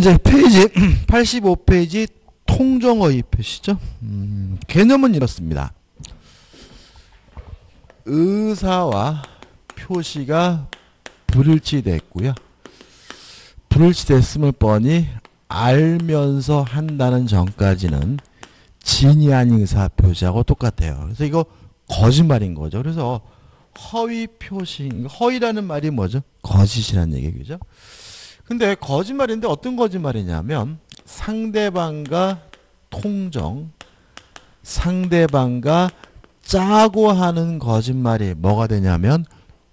이제 페이지 85페이지 통정어휘 표시죠. 개념은 이렇습니다. 의사와 표시가 불일치됐고요. 불일치됐음을 뻔히 알면서 한다는 전까지는 진이 아닌 의사 표시하고 똑같아요. 그래서 이거 거짓말인 거죠. 그래서 허위 표시, 허위라는 말이 뭐죠? 거짓이라는 얘기죠. 근데 거짓말인데 어떤 거짓말이냐면 상대방과 통정, 상대방과 짜고 하는 거짓말이 뭐가 되냐면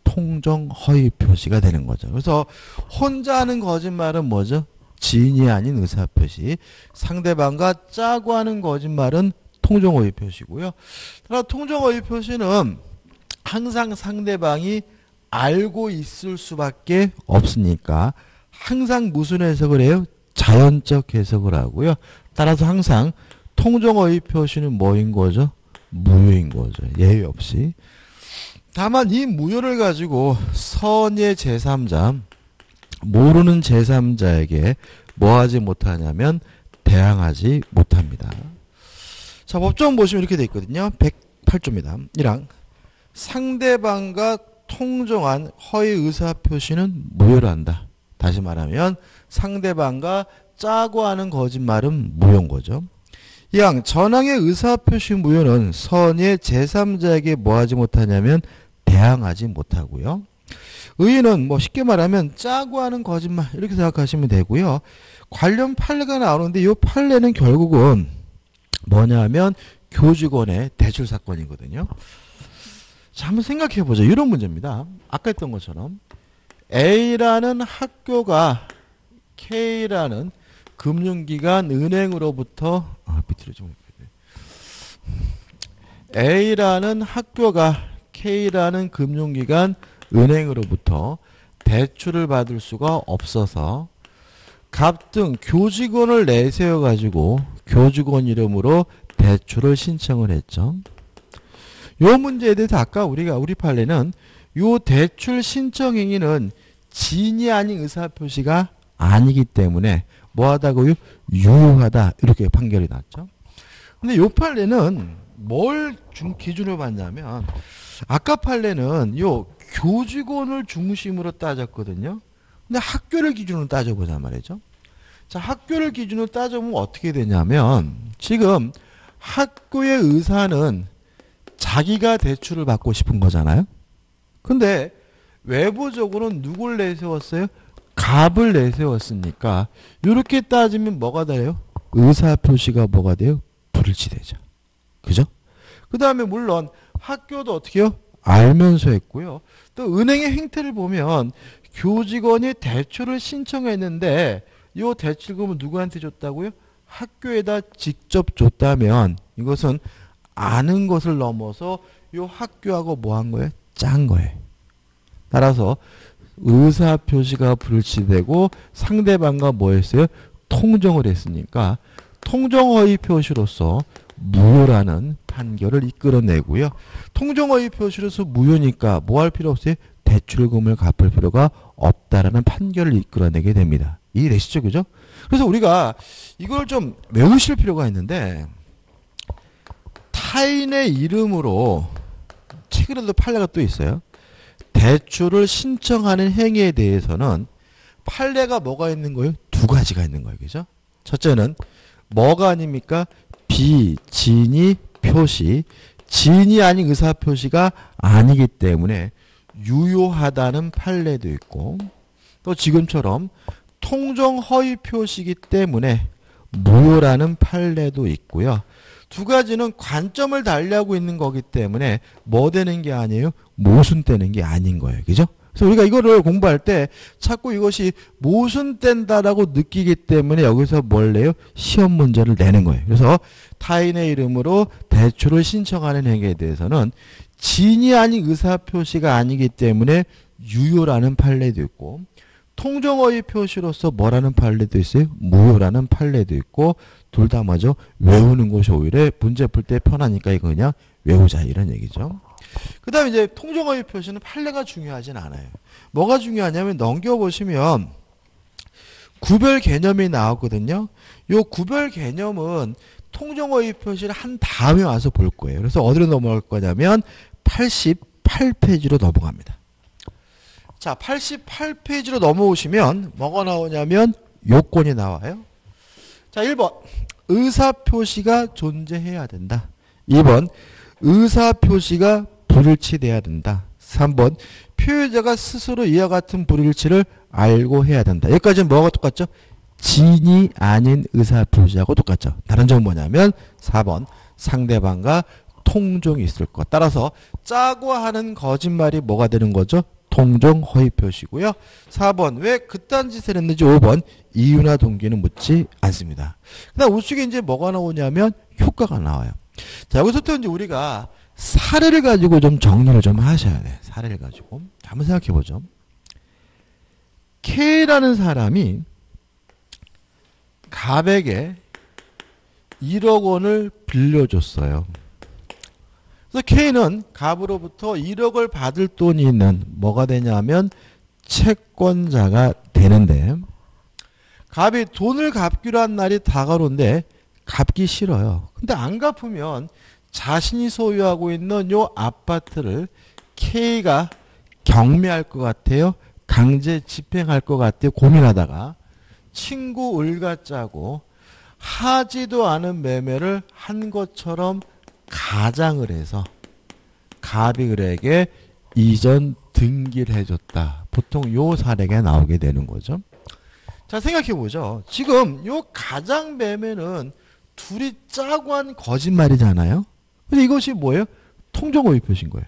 통정 허위 표시가 되는 거죠. 그래서 혼자 하는 거짓말은 뭐죠? 진이 아닌 의사표시. 상대방과 짜고 하는 거짓말은 통정 허위 표시고요. 그러나 통정 허위 표시는 항상 상대방이 알고 있을 수밖에 없으니까 항상 무슨 해석을 해요? 자연적 해석을 하고요. 따라서 항상 통정 허위 표시는 뭐인 거죠? 무효인 거죠. 예외 없이. 다만 이 무효를 가지고 선의 제3자, 모르는 제3자에게 뭐 하지 못하냐면 대항하지 못합니다. 자, 법정 보시면 이렇게 돼 있거든요. 108조입니다. 1항. 상대방과 통정한 허위 의사표시는 무효를 한다. 다시 말하면 상대방과 짜고 하는 거짓말은 무효인 거죠. 2항. 전항의 의사표시 무효는 선의 제3자에게 뭐 하지 못하냐면 대항하지 못하고요. 의의는 뭐 쉽게 말하면 짜고 하는 거짓말 이렇게 생각하시면 되고요. 관련 판례가 나오는데 이 판례는 결국은 뭐냐면 교직원의 대출 사건이거든요. 자, 한번 생각해 보죠. 이런 문제입니다. 아까 했던 것처럼 A라는 학교가 K라는 금융기관 은행으로부터 밑으로 좀 A라는 학교가 K라는 금융기관 은행으로부터 대출을 받을 수가 없어서 갑등 교직원을 내세워 가지고 교직원 이름으로 대출을 신청을 했죠. 요 문제에 대해서 아까 우리 판례는 요 대출 신청 행위는 진이 아닌 의사표시가 아니기 때문에 뭐하다고요? 유효하다 이렇게 판결이 났죠. 근데 요 판례는 뭘 기준으로 봤냐면 아까 판례는 요 교직원을 중심으로 따졌거든요. 근데 학교를 기준으로 따져보자 말이죠. 자, 학교를 기준으로 따져보면 어떻게 되냐면 지금 학교의 의사는 자기가 대출을 받고 싶은 거잖아요. 근데 외부적으로는 누굴 내세웠어요? 갑을 내세웠으니까 이렇게 따지면 뭐가 돼요? 의사표시가 뭐가 돼요? 불일치되죠. 그죠? 그 다음에 물론 학교도 어떻게 해요? 알면서 했고요. 또 은행의 행태를 보면 교직원이 대출을 신청했는데 이 대출금은 누구한테 줬다고요? 학교에다 직접 줬다면 이것은 아는 것을 넘어서 이 학교하고 뭐 한 거예요? 짠 거예요. 따라서 의사표시가 불일치되고 상대방과 뭐 했어요? 통정을 했으니까 통정허위 표시로서 무효라는 판결을 이끌어내고요. 통정허위 표시로서 무효니까 뭐 할 필요 없어요? 대출금을 갚을 필요가 없다라는 판결을 이끌어내게 됩니다. 이해되시죠? 그죠? 그래서 우리가 이걸 좀 외우실 필요가 있는데 타인의 이름으로 최근에도 판례가 또 있어요. 대출을 신청하는 행위에 대해서는 판례가 뭐가 있는 거예요? 두 가지가 있는 거예요. 그죠? 첫째는 뭐가 아닙니까? 비진이 표시, 진이 아닌 의사표시가 아니기 때문에 유효하다는 판례도 있고 또 지금처럼 통정 허위 표시이기 때문에 무효라는 판례도 있고요. 두 가지는 관점을 달리하고 있는 거기 때문에 뭐 되는 게 아니에요? 모순되는 게 아닌 거예요. 그죠? 그래서 우리가 이거를 공부할 때 자꾸 이것이 모순된다라고 느끼기 때문에 여기서 뭘 내요? 시험 문제를 내는 거예요. 그래서 타인의 이름으로 대출을 신청하는 행위에 대해서는 진이 아닌 의사표시가 아니기 때문에 유효라는 판례도 있고 통정허위 표시로서 뭐라는 판례도 있어요? 무효라는 판례도 있고 둘 다 뭐죠? 외우는 것이 오히려 문제 풀 때 편하니까 이거 그냥 외우자 이런 얘기죠. 그 다음에 이제 통정허위 표시는 판례가 중요하진 않아요. 뭐가 중요하냐면 넘겨보시면 구별 개념이 나왔거든요. 요 구별 개념은 통정어휘 표시를 한 다음에 와서 볼 거예요. 그래서 어디로 넘어갈 거냐면 88페이지로 넘어갑니다. 자, 88페이지로 넘어오시면 뭐가 나오냐면 요건이 나와요. 자, 1번 의사표시가 존재해야 된다. 2번 의사표시가 불일치돼야 된다. 3번 표의자가 스스로 이와 같은 불일치를 알고 해야 된다. 여기까지는 뭐가 똑같죠? 진이 아닌 의사표시하고 똑같죠. 다른 점은 뭐냐면 4번 상대방과 통종이 있을 것. 따라서 짜고 하는 거짓말이 뭐가 되는 거죠? 통종 허위 표시고요. 4번 왜 그딴 짓을 했는지 5번 이유나 동기는 묻지 않습니다. 그다음 우측에 이제 뭐가 나오냐면 효과가 나와요. 자, 여기서부터 이제 우리가 사례를 가지고 좀 정리를 좀 하셔야 돼. 사례를 가지고 한번 생각해 보죠. K라는 사람이 갑에게 1억 원을 빌려줬어요. 그래서 K는 갑으로부터 1억을 받을 돈이 있는 뭐가 되냐면 채권자가 되는데 갑이 돈을 갚기로 한 날이 다가오는데 갚기 싫어요. 근데 안 갚으면 자신이 소유하고 있는 요 아파트를 K가 경매할 것 같아요. 강제 집행할 것 같아요. 고민하다가 친구 을과 짜고 하지도 않은 매매를 한 것처럼 가장을 해서 갑이 을에게 이전 등기를 해줬다. 보통 요 사례가 나오게 되는 거죠. 자, 생각해보죠. 지금 요 가장 매매는 둘이 짜고 한 거짓말이잖아요. 근데 이것이 뭐예요? 통정허위 표시인 거예요.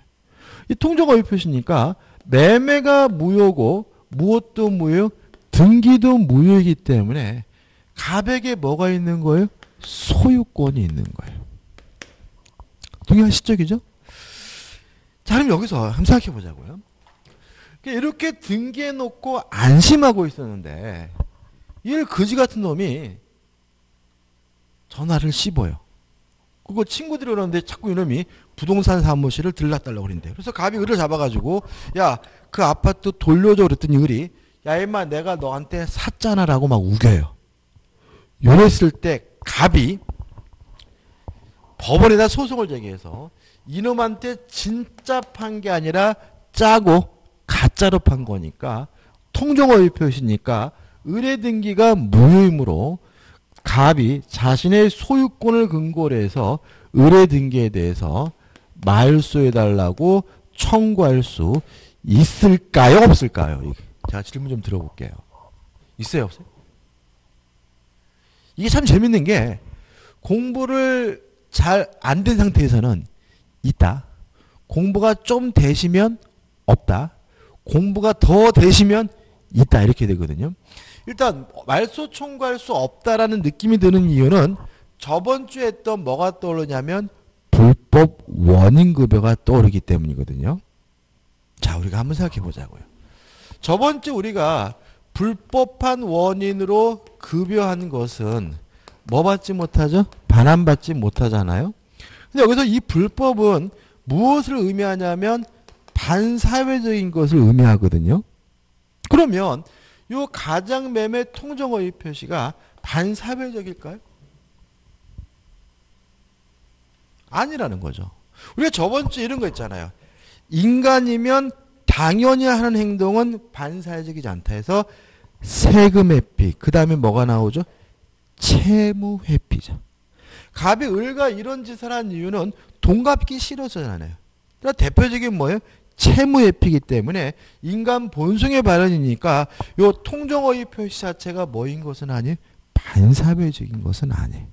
이 통정허위 표시니까 매매가 무효고 무엇도 무효, 등기도 무효이기 때문에 갑에게 뭐가 있는 거예요? 소유권이 있는 거예요. 동의하시죠? 그죠? 자, 그럼 여기서 한번 생각해 보자고요. 이렇게 등기해 놓고 안심하고 있었는데 이 거지 같은 놈이 전화를 씹어요. 그거 친구들이 오는데 자꾸 이놈이 부동산 사무실을 들락달라고 그런대. 그래서 갑이 을을 잡아가지고 야, 그 아파트 돌려줘 그랬더니 을이 야 임마 내가 너한테 샀잖아 라고 막 우겨요. 이랬을 때 갑이 법원에다 소송을 제기해서 이놈한테 진짜 판 게 아니라 짜고 가짜로 판 거니까 통정허위 표시니까 을의 등기가 무효이므로 갑이 자신의 소유권을 근거로 해서 을의 등기에 대해서 말소해달라고 청구할 수 있을까요? 없을까요? 제가 질문 좀 들어볼게요. 있어요? 없어요? 이게 참 재밌는 게 공부를 잘 안 된 상태에서는 있다. 공부가 좀 되시면 없다. 공부가 더 되시면 있다. 이렇게 되거든요. 일단 말소 청구할 수 없다라는 느낌이 드는 이유는 저번 주에 했던 뭐가 떠오르냐면 불법 원인급여가 떠오르기 때문이거든요. 자, 우리가 한번 생각해 보자고요. 저번 주 우리가 불법한 원인으로 급여한 것은 뭐 받지 못하죠? 반환받지 못하잖아요. 근데 여기서 이 불법은 무엇을 의미하냐면 반사회적인 것을 의미하거든요. 그러면 요 가장매매 통정허위 표시가 반사회적일까요? 아니라는 거죠. 우리가 저번 주에 이런 거 있잖아요. 인간이면 당연히 하는 행동은 반사회적이지 않다 해서 세금 회피, 그 다음에 뭐가 나오죠? 채무 회피죠. 갑이 을과 이런 짓을 한 이유는 돈 갚기 싫어서잖아요. 그러니까 대표적인 뭐예요? 채무 회피이기 때문에 인간 본성의 발현이니까 요 통정허위 표시 자체가 뭐인 것은 아니에요? 반사회적인 것은 아니에요.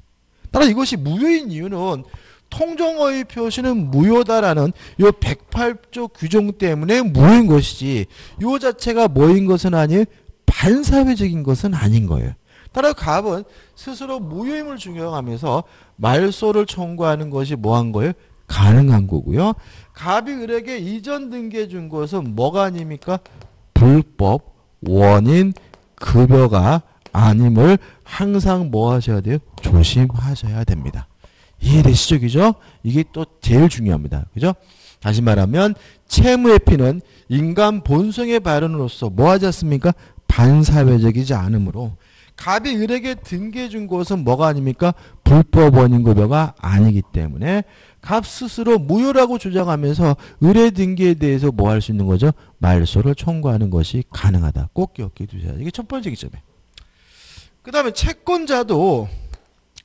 따라 이것이 무효인 이유는 통정허위 표시는 무효다라는 요 108조 규정 때문에 무효인 것이지 요 자체가 뭐인 것은 아니에요? 반사회적인 것은 아닌 거예요. 따라 갑은 스스로 무효임을 증명하면서 말소를 청구하는 것이 뭐한 거예요? 가능한 거고요. 갑이 을에게 이전 등기해 준 것은 뭐가 아닙니까? 불법 원인 급여가 아님을 항상 뭐 하셔야 돼요? 조심하셔야 됩니다. 이해되시죠? 그죠? 이게 또 제일 중요합니다. 그죠? 다시 말하면 채무회피는 인간 본성의 발현으로서 뭐 하지 않습니까? 반사회적이지 않으므로 갑이 을에게 등기해 준 것은 뭐가 아닙니까? 불법 원인급여가 아니기 때문에 갑 스스로 무효라고 주장하면서 을의 등기에 대해서 뭐 할 수 있는 거죠? 말소를 청구하는 것이 가능하다. 꼭 기억해 두셔야 돼요. 이게 첫 번째 기점이에요. 그 다음에 채권자도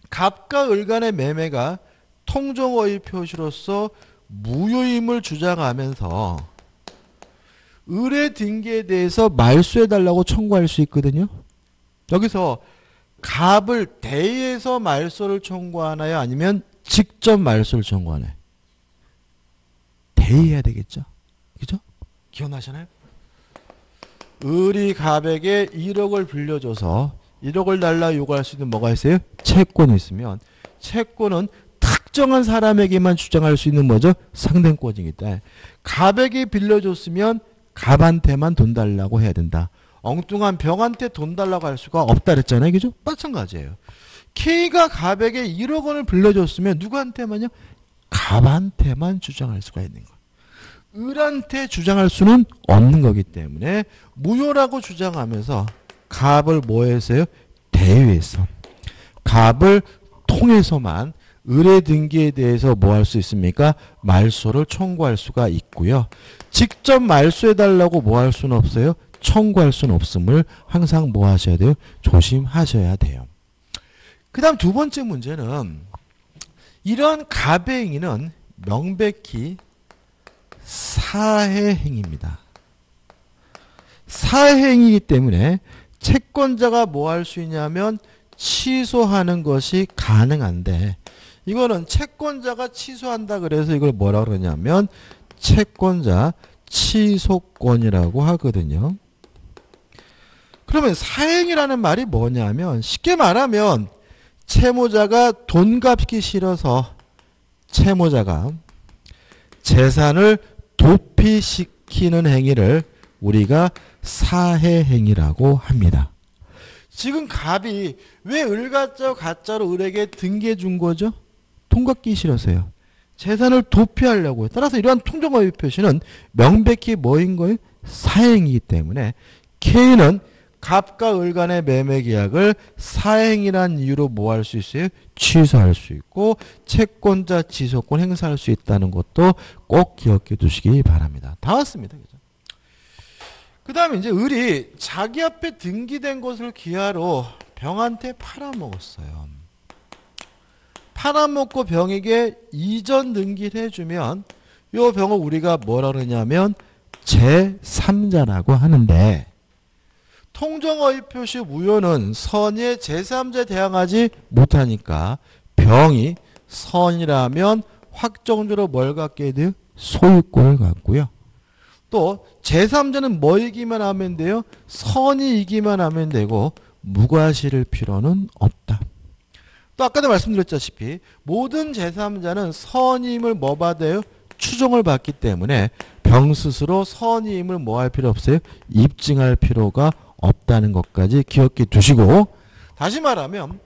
갑과 을 간의 매매가 통정허위 표시로서 무효임을 주장하면서 을의 등기에 대해서 말소해달라고 청구할 수 있거든요. 여기서 갑을 대의해서 말소를 청구하나요? 아니면 직접 말소를 청구하나요? 대의해야 되겠죠. 그죠? 기억나시나요? 을이 갑에게 1억을 빌려줘서 1억을 달라 요구할 수 있는 뭐가 있어요? 채권이 있으면 채권은 특정한 사람에게만 주장할 수 있는 뭐죠? 상den권이기 때문에 갑에게 빌려줬으면 갑한테만 돈 달라고 해야 된다. 엉뚱한 병한테 돈 달라고 할 수가 없다 그랬잖아요. 그죠? 마찬가지예요. K가 갑에게 1억 원을 빌려줬으면 누구한테만요? 갑한테만 주장할 수가 있는 거예요. 을한테 주장할 수는 없는 거기 때문에 무효라고 주장하면서 갑을 뭐 해서요? 대위해서 갑을 통해서만 을의 등기에 대해서 뭐 할 수 있습니까? 말소를 청구할 수가 있고요. 직접 말소해달라고 뭐 할 수는 없어요? 청구할 수는 없음을 항상 뭐 하셔야 돼요? 조심하셔야 돼요. 그 다음 두 번째 문제는 이러한 갑의 행위는 명백히 사해행위입니다. 사해행위이기 때문에 채권자가 뭐 할 수 있냐면 취소하는 것이 가능한데 이거는 채권자가 취소한다 그래서 이걸 뭐라 그러냐면 채권자 취소권이라고 하거든요. 그러면 사행이라는 말이 뭐냐면 쉽게 말하면 채무자가 돈 갚기 싫어서 채무자가 재산을 도피시키는 행위를 우리가 사해행위라고 합니다. 지금 갑이 왜 을가짜로 가짜로 을에게 등기해 준 거죠? 돈 갚기 싫어서요. 재산을 도피하려고요. 따라서 이러한 통정허위 표시는 명백히 뭐인 거예요? 사행이기 때문에 K는 갑과 을 간의 매매 계약을 사행이란 이유로 뭐 할 수 있어요? 취소할 수 있고 채권자 취소권 행사할 수 있다는 것도 꼭 기억해 두시기 바랍니다. 다 왔습니다. 그죠? 그 다음에 이제 을이 자기 앞에 등기된 것을 기하로 병한테 팔아먹었어요. 팔아먹고 병에게 이전 등기를 해주면 이 병을 우리가 뭐라 그러냐면 제3자라고 하는데 통정허위 표시 무효는 선의에 제3자에 대항하지 못하니까 병이 선이라면 확정적으로 뭘 갖게 돼요? 소유권을 갖고요. 또 제3자는 뭐 이기만 하면 돼요? 선이 이기만 하면 되고 무과실일 필요는 없다. 또 아까도 말씀드렸다시피 모든 제3자는 선임을 뭐 받아요? 추정을 받기 때문에 병 스스로 선임을 뭐 할 필요 없어요? 입증할 필요가 없다는 것까지 기억해 두시고 다시 말하면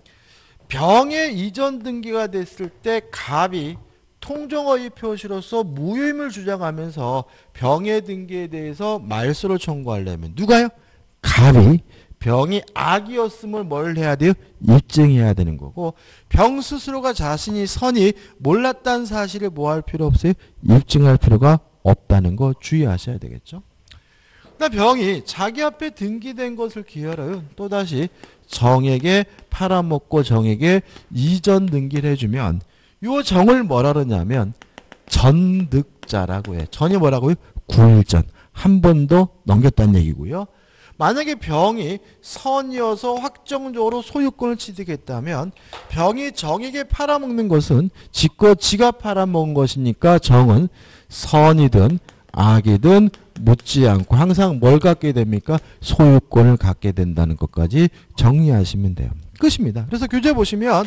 병의 이전 등기가 됐을 때 갑이 통정허위 표시로서 무효임을 주장하면서 병의 등기에 대해서 말소를 청구하려면 누가요? 갑이 병이 악이었음을 뭘 해야 돼요? 입증해야 되는 거고 병 스스로가 자신이 선이 몰랐다는 사실을 뭐 할 필요 없어요? 입증할 필요가 없다는 거 주의하셔야 되겠죠. 병이 자기 앞에 등기된 것을 기하로 또다시 정에게 팔아먹고 정에게 이전 등기를 해주면 이 정을 뭐라 그러냐면 전득자라고 해. 전이 뭐라고요? 굴전. 한 번 더 넘겼다는 얘기고요. 만약에 병이 선이어서 확정적으로 소유권을 취득했다면 병이 정에게 팔아먹는 것은 지가 팔아먹은 것이니까 정은 선이든 악이든 묻지 않고 항상 뭘 갖게 됩니까? 소유권을 갖게 된다는 것까지 정리하시면 돼요. 끝입니다. 그래서 교재 보시면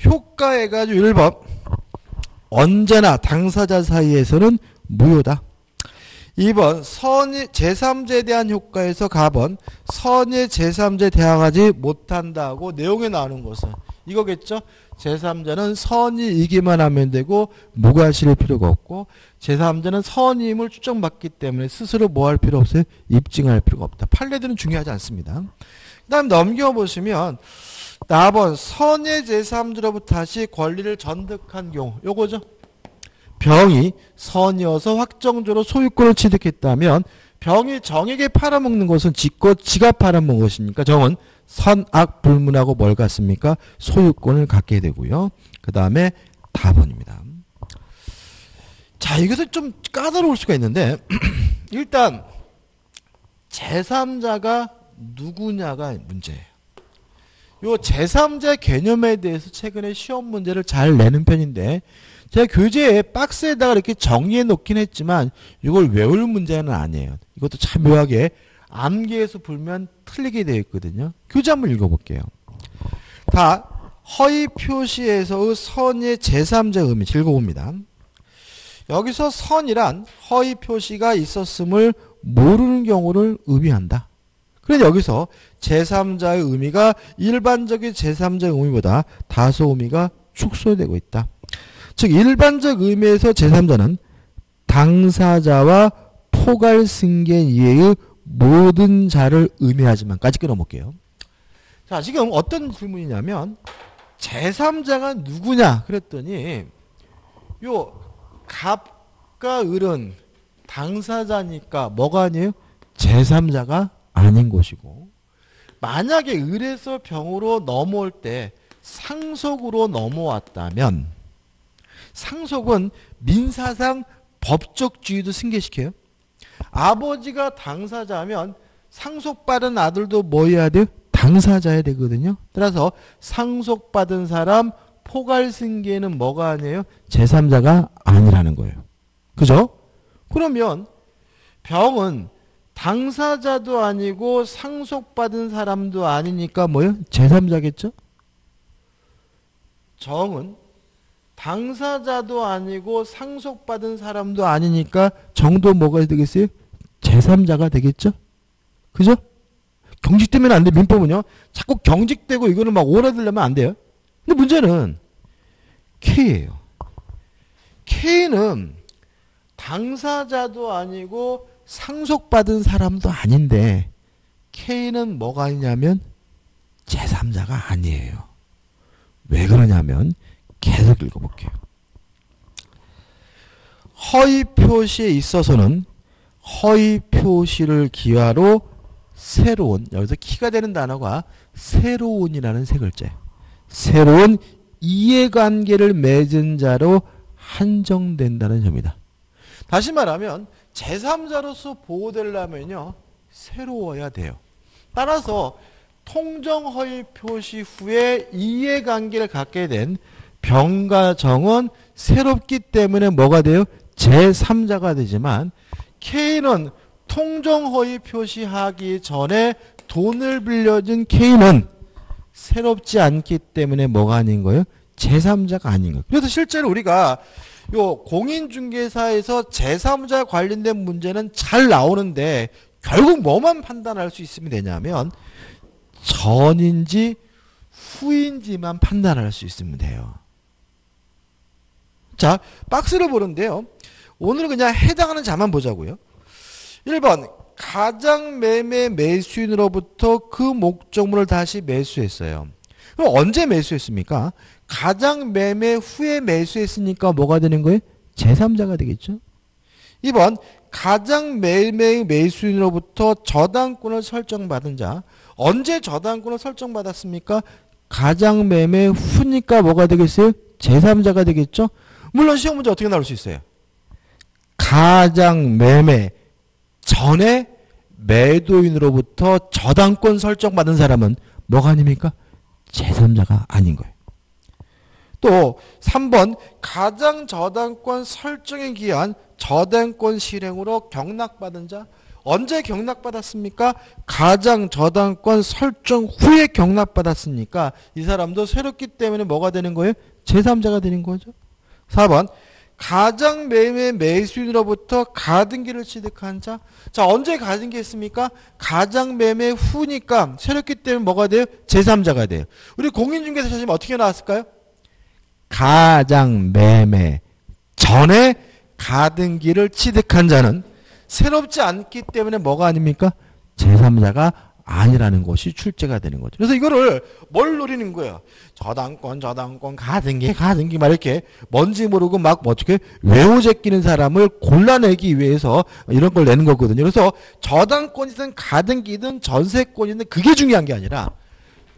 효과 해가지고 1번 언제나 당사자 사이에서는 무효다. 2번 선의 제3자에 대한 효과에서 갑은 선의 제3자에 대항하지 못한다고 내용에 나오는 것은 이거겠죠. 제3자는 선이이기만 하면 되고 무과실일 필요가 없고 제3자는 선임을 추정받기 때문에 스스로 뭐 할 필요 없어요? 입증할 필요가 없다. 판례들은 중요하지 않습니다. 다음 넘겨보시면 4번 선의 제3자로부터 다시 권리를 전득한 경우 요거죠. 병이 선이어서 확정적으로 소유권을 취득했다면 병이 정에게 팔아먹는 것은 지가 팔아먹은 것이니까 정은 선악불문하고 뭘 갖습니까? 소유권을 갖게 되고요. 그 다음에 답원입니다. 자, 이것은 좀 까다로울 수가 있는데 일단 제3자가 누구냐가 문제예요. 요 제3자 개념에 대해서 최근에 시험 문제를 잘 내는 편인데 제가 교재에 박스에다가 이렇게 정리해 놓긴 했지만 이걸 외울 문제는 아니에요. 이것도 참 묘하게 암기해서 풀면 틀리게 되어 있거든요. 교재 한번 읽어볼게요. 다 허위 표시에서의 선의 제3자 의미 읽어봅니다. 여기서 선이란 허위 표시가 있었음을 모르는 경우를 의미한다. 그런데 여기서 제3자의 의미가 일반적인 제3자의 의미보다 다소 의미가 축소되고 있다. 즉 일반적 의미에서 제3자는 당사자와 포괄승계 이외의 모든 자를 의미하지만까지 끊어볼게요. 자, 지금 어떤 질문이냐면 제3자가 누구냐 그랬더니 요 갑과 을은 당사자니까 뭐가 아니에요? 제3자가 아닌 것이고 만약에 을에서 병으로 넘어올 때 상속으로 넘어왔다면 상속은 민사상 법적주의도 승계시켜요. 아버지가 당사자면 상속받은 아들도 뭐 해야 돼요? 당사자야 되거든요. 따라서 상속받은 사람 포괄승계는 뭐가 아니에요? 제3자가 아니라는 거예요. 그죠? 그러면 병은 당사자도 아니고 상속받은 사람도 아니니까 뭐예요? 제3자겠죠? 정은 당사자도 아니고 상속받은 사람도 아니니까 정도 뭐가 되겠어요? 제3자가 되겠죠? 그죠? 경직되면 안 돼. 민법은요. 자꾸 경직되고 이거는 막 오라들려면 안 돼요. 근데 문제는 K예요. K는 당사자도 아니고 상속받은 사람도 아닌데 K는 뭐가 아니냐면 제3자가 아니에요. 왜 그러냐면 계속 읽어볼게요. 허위 표시에 있어서는 허위 표시를 기화로 새로운, 여기서 키가 되는 단어가 새로운이라는 세 글자. 새로운 이해관계를 맺은 자로 한정된다는 점이다. 다시 말하면 제3자로서 보호되려면요. 새로워야 돼요. 따라서 통정허위 표시 후에 이해관계를 갖게 된 병과 정은 새롭기 때문에 뭐가 돼요? 제3자가 되지만 K는 통정허위 표시하기 전에 돈을 빌려준 K는 새롭지 않기 때문에 뭐가 아닌 거예요? 제3자가 아닌 거예요. 그래서 실제로 우리가 요 공인중개사에서 제3자 관련된 문제는 잘 나오는데 결국 뭐만 판단할 수 있으면 되냐면 전인지 후인지만 판단할 수 있으면 돼요. 자, 박스를 보는데요. 오늘은 그냥 해당하는 자만 보자고요. 1번 가장매매 매수인으로부터 그 목적물을 다시 매수했어요. 그럼 언제 매수했습니까? 가장매매 후에 매수했으니까 뭐가 되는 거예요? 제3자가 되겠죠. 2번 가장매매 매수인으로부터 저당권을 설정받은 자. 언제 저당권을 설정받았습니까? 가장매매 후니까 뭐가 되겠어요? 제3자가 되겠죠. 물론 시험 문제 어떻게 나올 수 있어요? 가장매매 전에 매도인으로부터 저당권 설정받은 사람은 뭐가 아닙니까? 제3자가 아닌 거예요. 또 3번 가장 저당권 설정에 기한 저당권 실행으로 경락받은 자. 언제 경락받았습니까? 가장 저당권 설정 후에 경락받았으니까 이 사람도 새롭기 때문에 뭐가 되는 거예요? 제3자가 되는 거죠. 4번 가장 매매 매수인으로부터 가등기를 취득한 자. 자, 언제 가등기 했습니까? 가장 매매 후니까 새롭기 때문에 뭐가 돼요? 제3자가 돼요. 우리 공인중개사 시험 어떻게 나왔을까요? 가장 매매 전에 가등기를 취득한 자는 새롭지 않기 때문에 뭐가 아닙니까? 제3자가 아니라는 것이 출제가 되는 거죠. 그래서 이거를 뭘 노리는 거예요? 저당권 가등기 막 이렇게 뭔지 모르고 막 어떻게 외우제끼는 사람을 골라내기 위해서 이런 걸 내는 거거든요. 그래서 저당권이든 가등기든 전세권이든 그게 중요한 게 아니라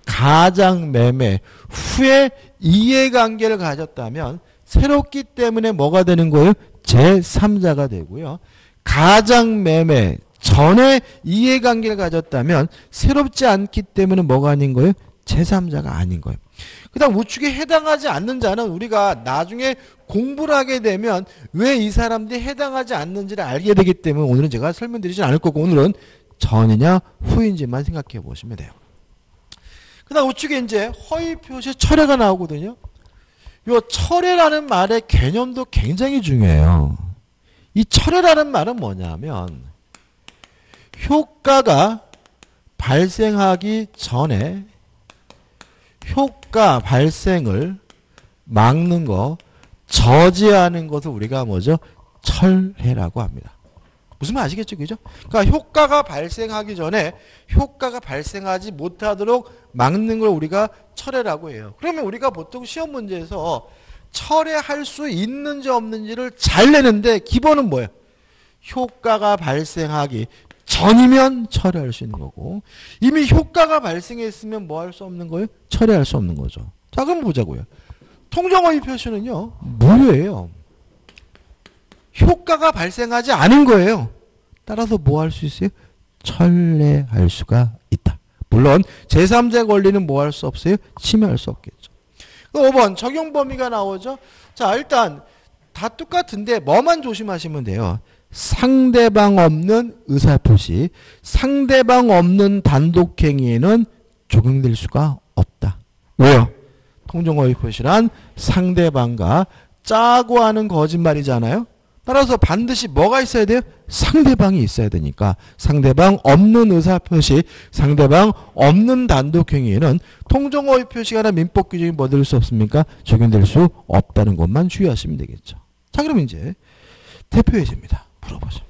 가장매매 후에 이해관계를 가졌다면 새롭기 때문에 뭐가 되는 거예요? 제3자가 되고요. 가장매매 전에 이해관계를 가졌다면 새롭지 않기 때문에 뭐가 아닌 거예요? 제3자가 아닌 거예요. 그 다음 우측에 해당하지 않는 자는 우리가 나중에 공부를 하게 되면 왜 이 사람들이 해당하지 않는지를 알게 되기 때문에 오늘은 제가 설명드리진 않을 거고 오늘은 전이냐 후인지만 생각해 보시면 돼요. 그 다음 우측에 이제 허위표시 철회가 나오거든요. 요 철회라는 말의 개념도 굉장히 중요해요. 이 철회라는 말은 뭐냐면 효과가 발생하기 전에 효과 발생을 막는 거, 저지하는 것을 우리가 뭐죠? 철회라고 합니다. 무슨 말 아시겠죠? 그죠? 그러니까 효과가 발생하기 전에 효과가 발생하지 못하도록 막는 걸 우리가 철회라고 해요. 그러면 우리가 보통 시험 문제에서 철회할 수 있는지 없는지를 잘 내는데 기본은 뭐예요? 효과가 발생하기 전이면 철회할 수 있는 거고 이미 효과가 발생했으면 뭐 할 수 없는 거예요? 철회할 수 없는 거죠. 자, 그럼 보자고요. 통정허위 표시는요. 무효예요. 효과가 발생하지 않은 거예요. 따라서 뭐 할 수 있어요? 철회할 수가 있다. 물론 제3자 권리는 뭐 할 수 없어요? 침해할 수 없겠죠. 5번 적용 범위가 나오죠. 자, 일단 다 똑같은데 뭐만 조심하시면 돼요. 상대방 없는 의사표시, 상대방 없는 단독행위에는 적용될 수가 없다. 왜요? 통정허위 표시란 상대방과 짜고 하는 거짓말이잖아요. 따라서 반드시 뭐가 있어야 돼요? 상대방이 있어야 되니까 상대방 없는 의사표시, 상대방 없는 단독행위에는 통정허위 표시가 아니라 민법 규정이 뭐 될 수 없습니까? 적용될 수 없다는 것만 주의하시면 되겠죠. 자, 그럼 이제 대표 예제입니다. 물어보죠.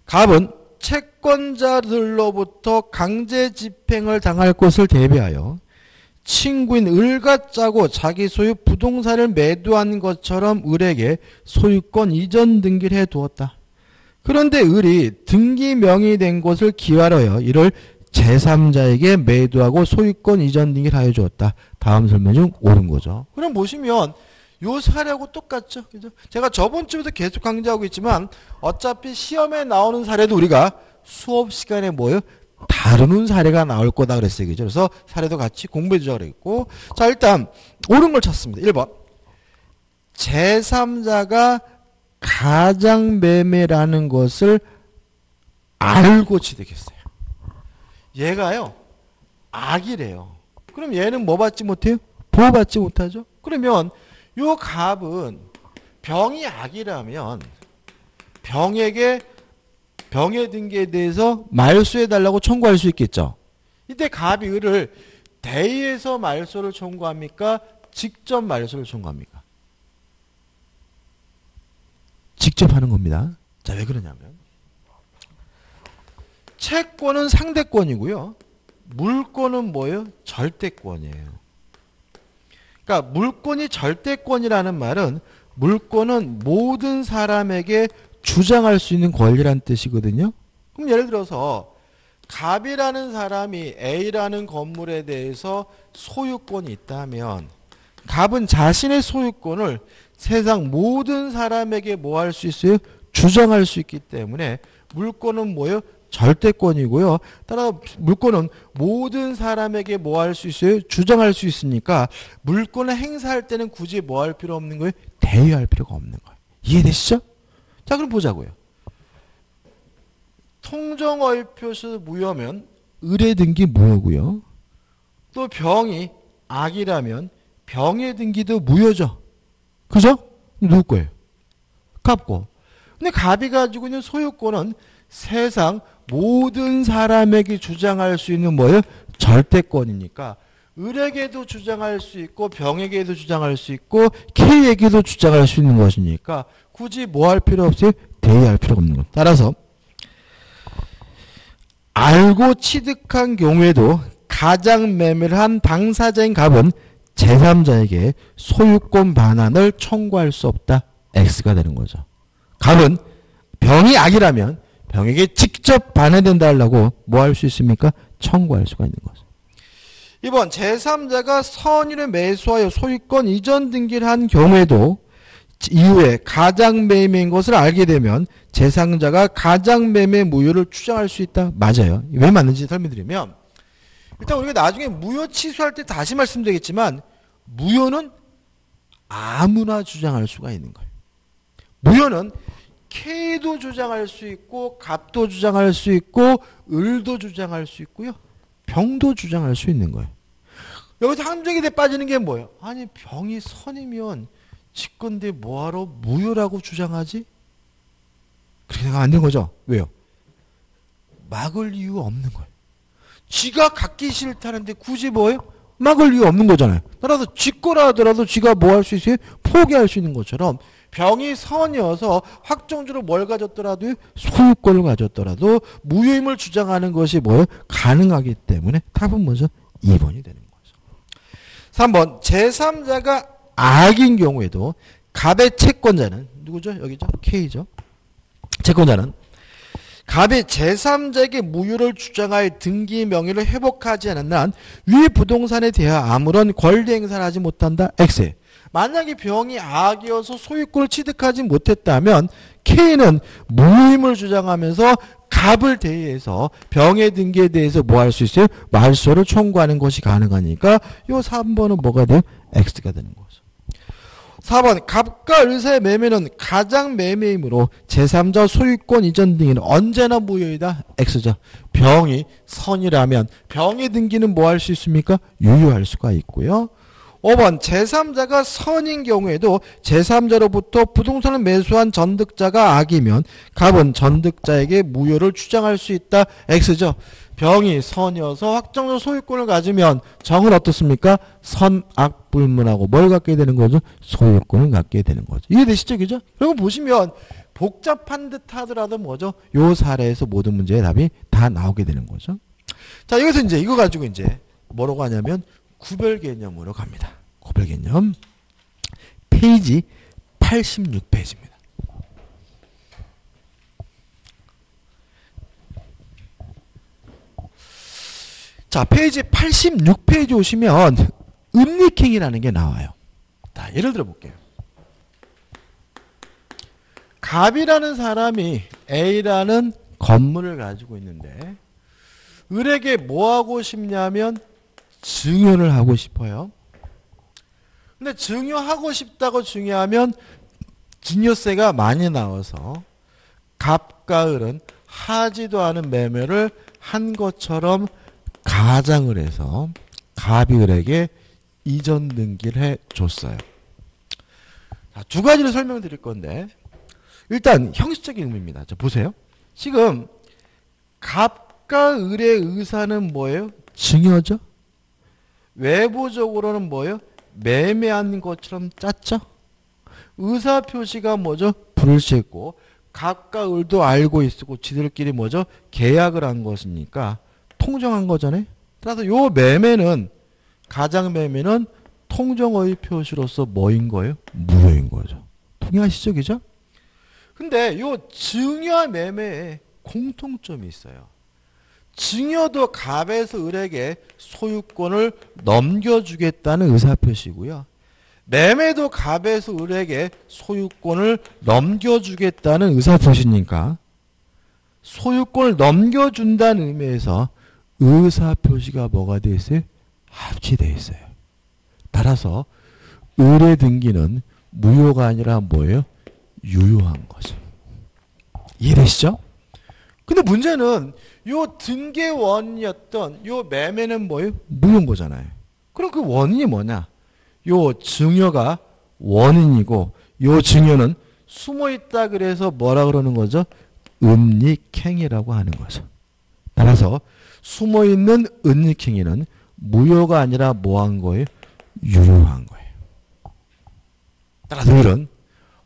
갑은 채권자들로부터 강제 집행을 당할 것을 대비하여 친구인 을과 짜고 자기 소유 부동산을 매도한 것처럼 을에게 소유권 이전 등기를 해두었다. 그런데 을이 등기 명의된 것을 기활하여 이를 제3자에게 매도하고 소유권 이전 등기를 하여 주었다. 다음 설명 중 옳은 거죠. 그럼 보시면 요 사례하고 똑같죠. 그죠? 제가 저번 주부터 계속 강조하고 있지만 어차피 시험에 나오는 사례도 우리가 수업 시간에 뭐예요? 다루는 사례가 나올 거다 그랬어요. 그죠? 그래서 사례도 같이 공부해 주자 그랬고. 자, 일단 옳은 걸 찾습니다. 1번. 제3자가 가장매매라는 것을 알고 취득했어요. 얘가요. 악이래요. 그럼 얘는 뭐 받지 못해요? 보호받지 못하죠. 그러면 요 갑은 병이 악이라면 병에게 병의 등기에 대해서 말소해달라고 청구할 수 있겠죠. 이때 갑이 을을 대의해서 말소를 청구합니까? 직접 말소를 청구합니까? 직접 하는 겁니다. 자, 왜 그러냐면 채권은 상대권이고요. 물권은 뭐예요? 절대권이에요. 그러니까 물권이 절대권이라는 말은 물권은 모든 사람에게 주장할 수 있는 권리란 뜻이거든요. 그럼 예를 들어서 갑이라는 사람이 A라는 건물에 대해서 소유권이 있다면 갑은 자신의 소유권을 세상 모든 사람에게 뭐 할 수 있어요? 주장할 수 있기 때문에 물권은 뭐예요? 절대권이고요. 따라 물권은 모든 사람에게 뭐 할 수 있어요? 주장할 수 있으니까 물권을 행사할 때는 굳이 뭐 할 필요 없는 거예요? 대여할 필요가 없는 거예요. 이해되시죠? 자, 그럼 보자고요. 통정허위 표시 무효면 을의 등기 무효고요. 또 병이 악이라면 병의 등기도 무효죠. 그죠? 누구 거예요? 갑 거. 근데 갑이 가지고 있는 소유권은 세상 모든 사람에게 주장할 수 있는 뭐예요? 절대권이니까 을에게도 주장할 수 있고 병에게도 주장할 수 있고 K에게도 주장할 수 있는 것이니까 굳이 뭐 할 필요 없어요? 대의할 필요가 없는 것. 따라서 알고 취득한 경우에도 가장 매매를 한 당사자인 갑은 제3자에게 소유권 반환을 청구할 수 없다. X가 되는 거죠. 갑은 병이 악이라면 병에게 직접 반환된다 하려고 뭐 할 수 있습니까? 청구할 수가 있는 거죠. 2번 제3자가 선의를 매수하여 소유권 이전 등기를 한 경우에도 이후에 가장매매인 것을 알게 되면 제3자가 가장매매 무효를 주장할 수 있다. 맞아요. 왜 맞는지 설명드리면 일단 우리가 나중에 무효 취소할 때 다시 말씀드리겠지만 무효는 아무나 주장할 수가 있는 거예요. 무효는 K도 주장할 수 있고 갑도 주장할 수 있고 을도 주장할 수 있고요. 병도 주장할 수 있는 거예요. 여기서 함정에 빠지는 게 뭐예요? 아니 병이 선이면 지 건데 뭐하러 무효라고 주장하지? 그렇게 생각하면 안 되는 거죠. 왜요? 막을 이유가 없는 거예요. 지가 갖기 싫다는데 굳이 뭐예요? 막을 이유 없는 거잖아요. 따라서 지 거라 하더라도 지가 뭐 할 수 있어요? 포기할 수 있는 것처럼 병이 선이어서 확정적으로 뭘 가졌더라도 소유권을 가졌더라도 무효임을 주장하는 것이 뭐예요? 가능하기 때문에 답은 뭐죠? 2번이 되는 거죠. 3번 제3자가 악인 경우에도 갑의 채권자는 누구죠? 여기죠? K죠. 채권자는 갑이 제3자에게 무효를 주장하여 등기 명의를 회복하지 않은 한 위 부동산에 대하여 아무런 권리 행사를 하지 못한다. X. 만약에 병이 악이어서 소유권을 취득하지 못했다면 K는 무효임을 주장하면서 갑을 대해서 병의 등기에 대해서 뭐 할 수 있어요? 말소를 청구하는 것이 가능하니까 요 3번은 뭐가 돼요? X가 되는 거죠. 4번 갑과 을 사이의 매매는 가장 매매이므로 제3자 소유권 이전 등기는 언제나 무효이다. X죠. 병이 선이라면 병의 등기는 뭐 할 수 있습니까? 유효할 수가 있고요. 5번 제3자가 선인 경우에도 제3자로부터 부동산을 매수한 전득자가 악이면 갑은 전득자에게 무효를 주장할 수 있다. X죠. 병이 선이어서 확정적 소유권을 가지면 정은 어떻습니까? 선악불문하고 뭘 갖게 되는 거죠? 소유권을 갖게 되는 거죠. 이해되시죠? 그죠? 그리고 보시면 복잡한 듯 하더라도 뭐죠? 요 사례에서 모든 문제의 답이 다 나오게 되는 거죠. 자, 여기서 이제 이거 가지고 이제 뭐라고 하냐면 구별 개념으로 갑니다. 구별 개념. 페이지 86페이지입니다. 자, 페이지 86페이지 오시면 음닉행이라는 게 나와요. 자, 예를 들어 볼게요. 갑이라는 사람이 A라는 건물을 가지고 있는데 을에게 뭐 하고 싶냐면 증여를 하고 싶어요. 근데 증여하고 싶다고 증여하면 증여세가 많이 나와서 갑과 을은 하지도 않은 매매를 한 것처럼 가장을 해서 갑이 을에게 이전 등기를 해줬어요. 자, 두 가지를 설명드릴 건데 일단 형식적인 의미입니다. 자, 보세요. 지금 갑과 을의 의사는 뭐예요? 증여죠. 외부적으로는 뭐예요? 매매한 것처럼 짰죠. 의사표시가 뭐죠? 불을 씻고 갑과 을도 알고 있고 지들끼리 뭐죠? 계약을 한 것이니까 통정한 거잖아요. 따라서 요 매매는 가장 매매는 통정의 표시로서 뭐인 거예요? 무효인 거죠. 동의하시죠? 그죠? 근데 요 증여 매매에 공통점이 있어요. 증여도 갑에서 을에게 소유권을 넘겨주겠다는 의사표시고요. 매매도 갑에서 을에게 소유권을 넘겨주겠다는 의사표시니까 소유권을 넘겨준다는 의미에서 의사표시가 뭐가 되어 있어요? 합치되어 있어요. 따라서 을의 등기는 무효가 아니라 뭐예요? 유효한 거죠. 이해되시죠? 근데 문제는 요 등기 원이었던 요 매매는 뭐예요? 무효인 거잖아요. 그럼 그 원인이 뭐냐? 요 증여가 원인이고 요 증여는 숨어있다 그래서 뭐라 그러는 거죠? 은닉행위라고 하는 거죠. 따라서 숨어있는 은닉행위는 무효가 아니라 뭐한 거예요? 유효한 거예요. 따라서 을은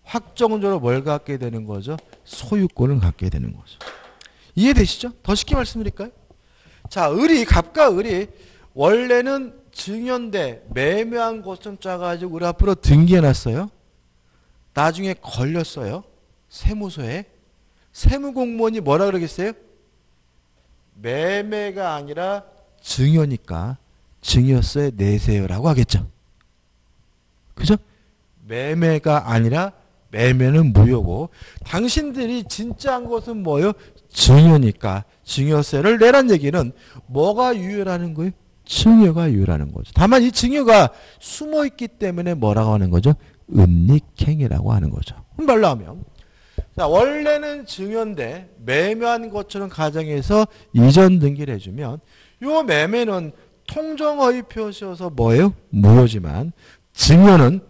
확정적으로 뭘 갖게 되는 거죠? 소유권을 갖게 되는 거죠. 이해되시죠? 더 쉽게 말씀드릴까요? 자, 갑과 을이 원래는 증여인데 매매한 것좀 짜가지고 우리 앞으로 등기해놨어요. 나중에 걸렸어요. 세무서에. 세무공무원이 뭐라 그러겠어요? 매매가 아니라 증여니까 증여세 내세요라고 하겠죠. 그죠? 매매가 아니라 매매는 무효고 당신들이 진짜 한 것은 뭐예요? 증여니까 증여세를 내란 얘기는 뭐가 유효라는 거예요? 증여가 유효라는 거죠. 다만 이 증여가 숨어있기 때문에 뭐라고 하는 거죠? 은닉행위라고 하는 거죠. 말로 하면 자, 원래는 증여인데 매매한 것처럼 가정해서 이전 등기를 해주면 요 매매는 통정허위 표시여서 뭐예요? 무효지만 증여는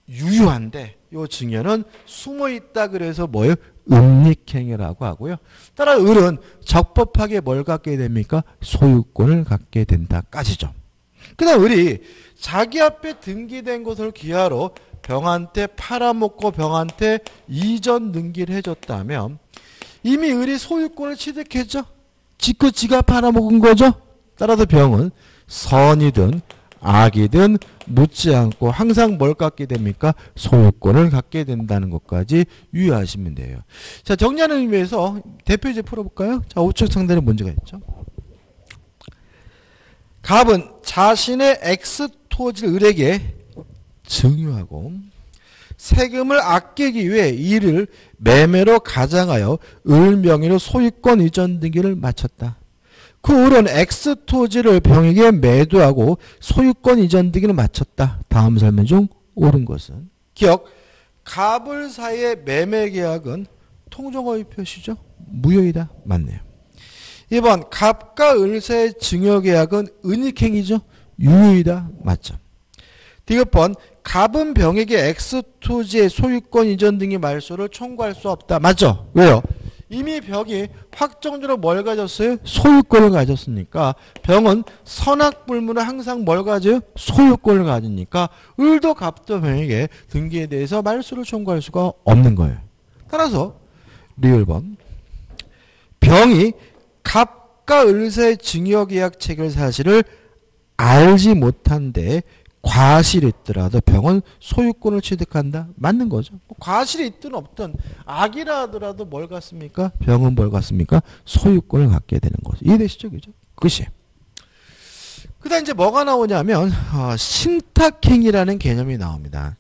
유효한데 요 증여는 숨어있다 그래서 뭐예요? 은닉행위라고 하고요. 따라 을은 적법하게 뭘 갖게 됩니까? 소유권을 갖게 된다까지죠. 그 다음 을이 자기 앞에 등기된 것을 기하로 병한테 팔아먹고 병한테 이전 등기를 해줬다면 이미 을이 소유권을 취득했죠. 지가 팔아먹은 거죠. 따라서 병은 선이든 악이든 묻지 않고 항상 뭘 갖게 됩니까? 소유권을 갖게 된다는 것까지 유의하시면 돼요. 자, 정리하는 의미에서 대표제 풀어볼까요? 자, 우측 상단에 문제가 있죠. 갑은 자신의 X 토지를 을에게 증여하고 세금을 아끼기 위해 이를 매매로 가장하여 을 명의로 소유권 이전 등기를 마쳤다. 그 을은 X 토지를 병에게 매도하고 소유권 이전 등기를 마쳤다. 다음 설명 중 옳은 것은 기억 갑을 사이의 매매 계약은 통정허위 표시죠. 무효이다. 맞네요. 2번 갑과 을 사이의 증여 계약은 은닉행위죠. 유효이다. 맞죠. 디귿번 갑은 병에게 X 토지의 소유권 이전 등기 말소를 청구할 수 없다. 맞죠? 왜요? 이미 병이 확정적으로 뭘 가졌어요? 소유권을 가졌으니까 병은 선악불문을 항상 뭘 가져요? 소유권을 가지니까 을도 갑도 병에게 등기에 대해서 말소를 청구할 수가 없는 거예요. 따라서 리을번 병이 갑과 을 사이의 증여계약 체결 사실을 알지 못한데 과실이 있더라도 병은 소유권을 취득한다. 맞는 거죠. 과실이 있든 없든 악이라 하더라도 뭘 갖습니까? 병은 뭘 갖습니까? 소유권을 갖게 되는 거죠. 이해되시죠? 그죠? 그것이. 그 다음 이제 뭐가 나오냐면 신탁행위라는 개념이 나옵니다.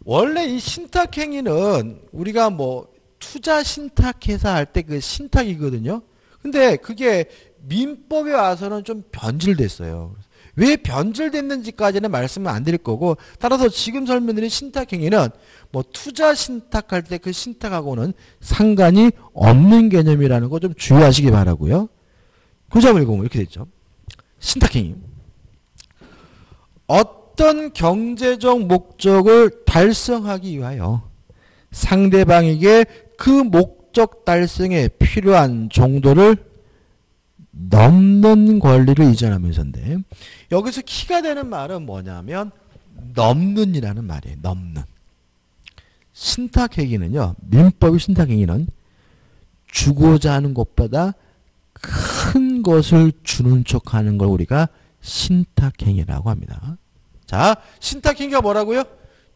원래 이 신탁행위는 우리가 뭐 투자 신탁회사 할 때 그 신탁이거든요. 근데 그게 민법에 와서는 좀 변질됐어요. 왜 변질됐는지까지는 말씀을 안 드릴 거고 따라서 지금 설명드린 신탁행위는 뭐 투자 신탁할 때 그 신탁하고는 상관이 없는 개념이라는 거 좀 주의하시기 바라고요. 9점 읽어보면 이렇게 됐죠. 신탁행위. 어떤 경제적 목적을 달성하기 위하여 상대방에게 그 목적 달성에 필요한 정도를 넘는 권리를 이전하면서인데 여기서 키가 되는 말은 뭐냐면 넘는이라는 말이에요. 넘는. 신탁행위는요. 민법의 신탁행위는 주고자 하는 것보다 큰 것을 주는 척하는 걸 우리가 신탁행위라고 합니다. 자, 신탁행위가 뭐라고요?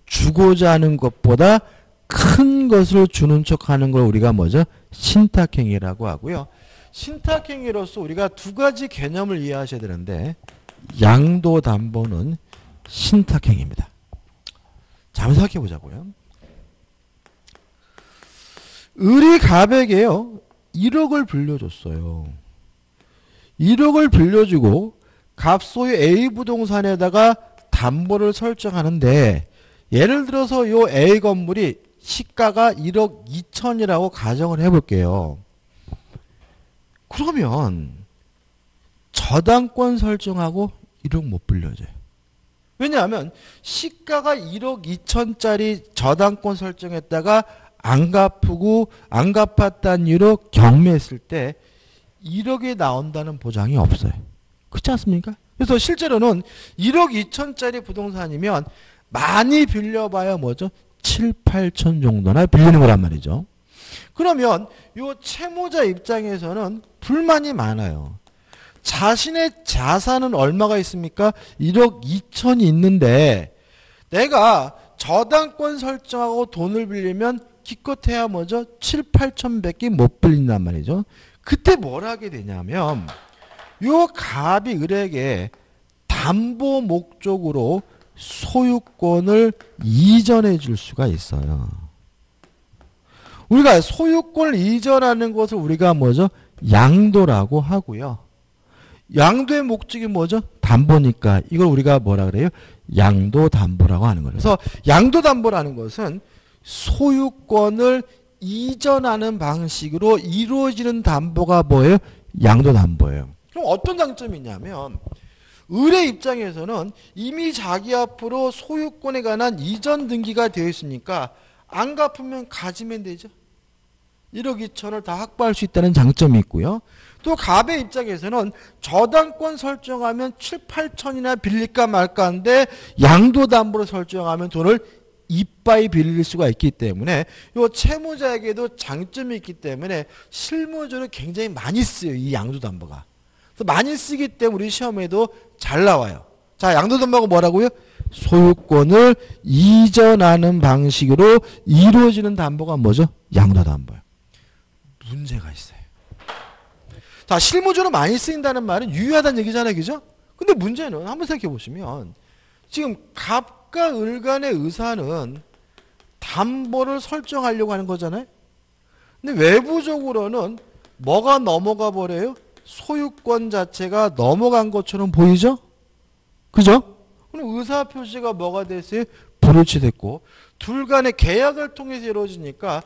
주고자 하는 것보다 큰 것을 주는 척하는 걸 우리가 뭐죠? 신탁행위라고 하고요. 신탁행위로서 우리가 두 가지 개념을 이해하셔야 되는데 양도담보는 신탁행위입니다. 자, 한번 생각해 보자고요. 을이 갑에게요 1억을 빌려줬어요. 1억을 빌려주고 갑 소유 A 부동산에다가 담보를 설정하는데 예를 들어서 요 A 건물이 시가가 1억 2천이라고 가정을 해볼게요. 그러면 저당권 설정하고 1억 못 빌려줘요. 왜냐하면 시가가 1억 2천짜리 저당권 설정했다가 안 갚았다는 이유로 경매했을 때 1억이 나온다는 보장이 없어요. 그렇지 않습니까? 그래서 실제로는 1억 2천짜리 부동산이면 많이 빌려봐야 뭐죠? 7, 8천 정도나 빌리는 거란 말이죠. 그러면 요 채무자 입장에서는 불만이 많아요. 자신의 자산은 얼마가 있습니까? 1억 2천이 있는데 내가 저당권 설정하고 돈을 빌리면 기껏해야 뭐죠? 7, 8천밖에 못 빌린단 말이죠. 그때 뭘 하게 되냐면 요 갑이 을에게 담보 목적으로 소유권을 이전해 줄 수가 있어요. 우리가 소유권을 이전하는 것을 우리가 뭐죠? 양도라고 하고요. 양도의 목적이 뭐죠? 담보니까 이걸 우리가 뭐라 그래요? 양도담보라고 하는 거예요. 그래서 양도담보라는 것은 소유권을 이전하는 방식으로 이루어지는 담보가 뭐예요? 양도담보예요. 그럼 어떤 장점이 있냐면 을의 입장에서는 이미 자기 앞으로 소유권에 관한 이전 등기가 되어 있으니까 안 갚으면 가지면 되죠. 1억 2천을 다 확보할 수 있다는 장점이 있고요. 또 갑의 입장에서는 저당권 설정하면 7, 8천이나 빌릴까 말까 하는데 양도담보로 설정하면 돈을 이빠이 빌릴 수가 있기 때문에 이 채무자에게도 장점이 있기 때문에 실무적으로 굉장히 많이 쓰여요. 이 양도담보가. 그래서 많이 쓰기 때문에 우리 시험에도 잘 나와요. 자, 양도담보가 뭐라고요? 소유권을 이전하는 방식으로 이루어지는 담보가 뭐죠? 양도담보예요. 문제가 있어요. 자, 실무적으로 많이 쓰인다는 말은 유효하다는 얘기잖아요. 그죠? 근데 문제는 한번 생각해 보시면 지금 갑과 을 간의 의사는 담보를 설정하려고 하는 거잖아요. 근데 외부적으로는 뭐가 넘어가 버려요? 소유권 자체가 넘어간 것처럼 보이죠? 그죠? 그럼 의사 표시가 뭐가 됐어요? 불일치됐고 둘 간의 계약을 통해서 이루어지니까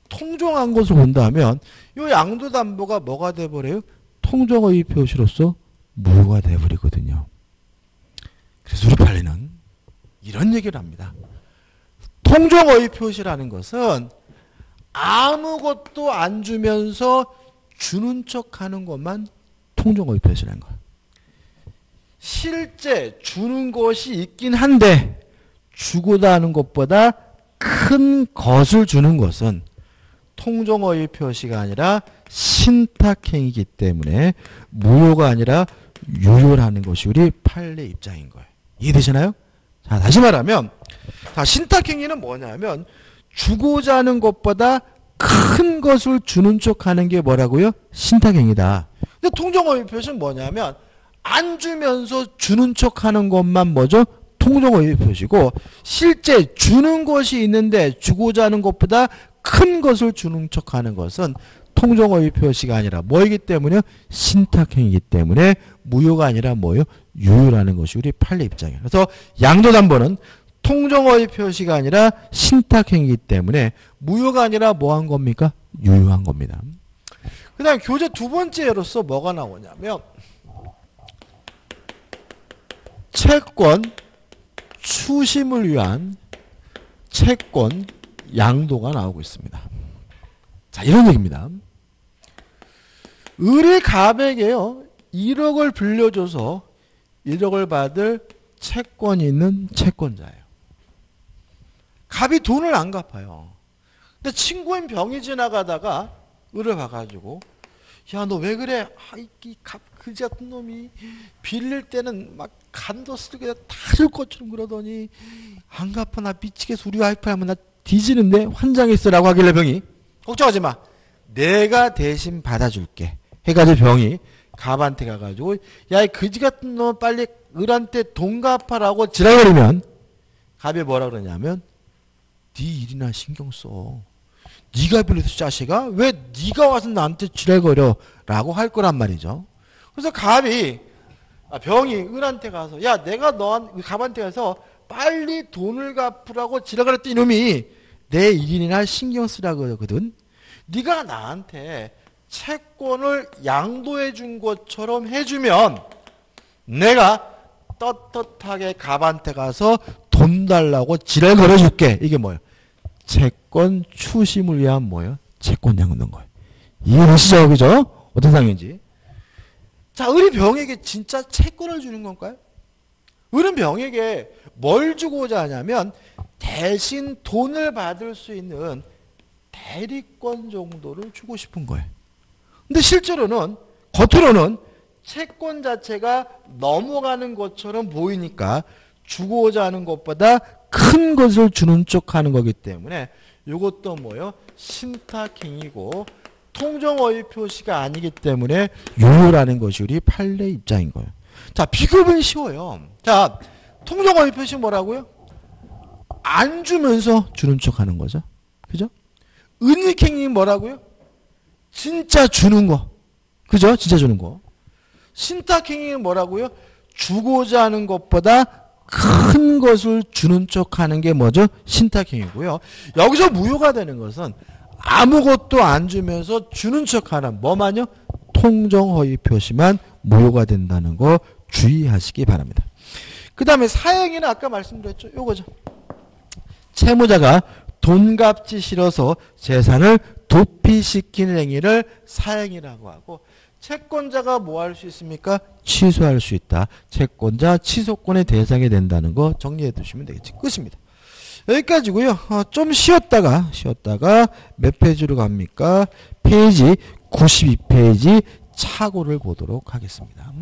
통정한 것을 본다면 이 양도담보가 뭐가 돼버려요? 통정의 표시로서 무효가 돼버리거든요. 그래서 우리 판례는 이런 얘기를 합니다. 통정의 표시라는 것은 아무것도 안 주면서 주는 척하는 것만 통정의 표시라는 거예요. 실제 주는 것이 있긴 한데 주고자 하는 것보다 큰 것을 주는 것은 통정의 표시가 아니라 신탁행위이기 때문에 무효가 아니라 유효라는 것이 우리 판례 입장인 거예요. 이해되시나요? 자, 다시 말하면 자, 신탁행위는 뭐냐면 주고자 하는 것보다 큰 것을 주는 척하는 게 뭐라고요? 신탁행위다. 근데 통정의 표시는 뭐냐면 안 주면서 주는 척하는 것만 뭐죠? 통정의 표시고 실제 주는 것이 있는데 주고자 하는 것보다 큰 것을 주는 척하는 것은 통정의 표시가 아니라 뭐이기 때문에 신탁행위이기 때문에 무효가 아니라 뭐요? 유효라는 것이 우리 판례 입장이에요. 그래서 양도담보는 통정의 표시가 아니라 신탁행위이기 때문에 무효가 아니라 뭐한 겁니까? 유효한 겁니다. 그 다음 교재 두 번째로서 뭐가 나오냐면 채권 추심을 위한 채권 양도가 나오고 있습니다. 자, 이런 얘기입니다. 을이 갑에게요 1억을 빌려줘서 1억을 받을 채권이 있는 채권자예요. 갑이 돈을 안 갚아요. 근데 친구인 병이 지나가다가 을을 봐가지고 야, 너 왜 그래? 아, 이 갑 그지 같은 놈이 빌릴 때는 막 간도 쓰게 다 줄 것처럼 그러더니 안 갚아. 나 미치겠어. 우리 와이프 하면 나 뒤지는데 환장했어 라고 하길래 병이 걱정하지 마. 내가 대신 받아줄게. 해가지고 병이 갑한테 가가지고 야, 이 그지 같은 놈 빨리 을한테 돈 갚아라고 지랄거리면 갑이 뭐라 그러냐면 네 일이나 신경 써. 네가 빌려서 자식아 왜 네가 와서 나한테 지랄거려 라고 할 거란 말이죠. 그래서 갑이 병이 을한테 가서 야, 내가 갑한테 가서 빨리 돈을 갚으라고 지랄거렸더니 이놈이 내 일이나 신경 쓰라고 그러거든. 네가 나한테 채권을 양도해 준 것처럼 해주면 내가 떳떳하게 갑한테 가서 돈 달라고 지랄거려 줄게. 이게 뭐예요? 채권 추심을 위한 뭐예요? 채권 양도인 거예요. 이해되시죠? 그죠? 어떤 상황인지. 자, 을이 병에게 진짜 채권을 주는 건가요? 을은 병에게 뭘 주고자 하냐면 대신 돈을 받을 수 있는 대리권 정도를 주고 싶은 거예요. 근데 실제로는 겉으로는 채권 자체가 넘어가는 것처럼 보이니까 주고자 하는 것보다 큰 것을 주는 쪽 하는 거기 때문에 이것도 뭐요? 신탁행위고 통정허위 표시가 아니기 때문에 유효라는 것이 우리 판례 입장인 거예요. 자, 비급은 쉬워요. 자, 통정허위 표시 뭐라고요? 안 주면서 주는 척 하는 거죠. 그죠? 은닉행위 뭐라고요? 진짜 주는 거. 그죠? 진짜 주는 거. 신탁행위는 뭐라고요? 주고자 하는 것보다 큰 것을 주는 척 하는 게 뭐죠? 신탁행위고요. 여기서 무효가 되는 것은 아무것도 안 주면서 주는 척 하는 뭐만요? 통정허위 표시만 무효가 된다는 거 주의하시기 바랍니다. 그 다음에 사행위는 아까 말씀드렸죠. 요거죠. 채무자가 돈 갚기 싫어서 재산을 도피시키는 행위를 사행위라고 하고 채권자가 뭐 할 수 있습니까? 취소할 수 있다. 채권자 취소권의 대상이 된다는 거 정리해 두시면 되겠지. 끝입니다. 여기까지고요. 좀 쉬었다가 몇 페이지로 갑니까? 페이지 92페이지 착오를 보도록 하겠습니다.